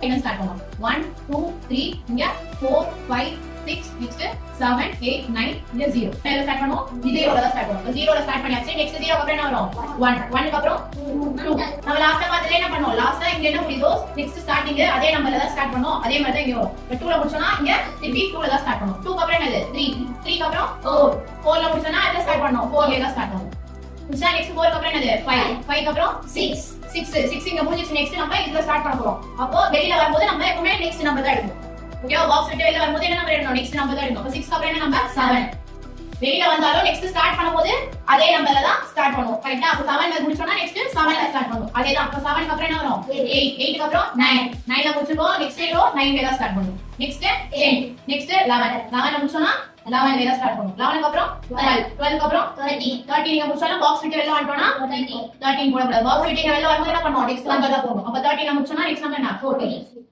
start பண்ணுவோம் 1 2 3 இங்க 4 5 6 next 7 8 9 இங்க 0 மேல ஸ்டார்ட் பண்ணுவோம் இதோட தான் ஸ்டார்ட் பண்ணுவோம் 0 ல ஸ்டார்ட் பண்ணியாச்சு நெக்ஸ்ட் 0 அப்புறம் என்ன வரும் 1 1 க்கு அப்புறம் 2 நம்ம லாஸ்டா மாதிரி என்ன பண்ணுவோம் லாஸ்டா இங்க என்ன முடியுதோ நெக்ஸ்ட் ஸ்டார்டிங் அதே நம்பர்ல தான் ஸ்டார்ட் பண்ணுவோம் அதே மாதிரி தான் இங்க வரும் 2 ல முடிச்சோம்னா இங்க திருப்பி 2 ல தான் ஸ்டார்ட் பண்ணுவோம் 2 க்கு அப்புறம் என்னது 3 3 க்கு அப்புறம் 4 4 ல முடிச்சோம்னா அதுல ஸ்டார்ட் பண்ணுவோம் 4 ல தான் ஸ்டார்ட் பண்ணுவோம் நெக்ஸ்ட் 4 க்கு அப்புறம் என்னது 5 5 க்கு அப்புறம் 6 இங்க முடிஞ்சிச்சு நெக்ஸ்ட் நம்ம இதுல ஸ்டார்ட் பண்ண போறோம் அப்போ வெளியில வரும்போது நம்ம எப்பவுமே நெக்ஸ்ட் நம்பர் தான் எடுப்போம் ஓகேவா பாக்ஸ் விட்டு வெளியில வரும்போது என்ன நம்பர் எடுக்கணும் நெக்ஸ்ட் நம்பர் தான் எடுக்கணும் அப்ப 6 க்கு அப்புறம் என்ன நம்பர் 7 வெளியில வந்தாலும் நெக்ஸ்ட் ஸ்டார்ட் பண்ணும்போது அதே நம்பர்ல தான் ஸ்டார்ட் பண்ணுவோம் கரெக்ட்டா அப்ப 7 ல முடிச்சோம்னா நெக்ஸ்ட் 7 ல ஸ்டார்ட் பண்ணுவோம் அதே தான் அப்ப 7 க்கு அப்புறம் என்ன வரும் 8 8 க்கு அப்புறம் 9 9 ல முடிச்சிருக்கோம் நெக்ஸ்ட் 9 ல தான் ஸ்டார்ட் பண்ணுவோம் நெக்ஸ்ட் 10 நெக்ஸ்ட் 11 11 ல முடிச்சோம்னா 11 ல ஸ்டார்ட் பண்ணுவோம் 11 க்கு அப்புறம் 12 12 க்கு அப்புறம் 13 13 நீங்க முடிச்சோம்னா பாக்ஸ் விட்டு வெளியில வந்துட்டோம்னா 13 போட கூடாது பாக்ஸ் விட்டு வெளியில வரும்போது என்ன பண்ணுவோம் நெக்ஸ்ட் நம்பர் தான் போடும் அப்ப 13 ல முடிச்சோம்னா நெக்ஸ்ட் நம்பர் என்ன 14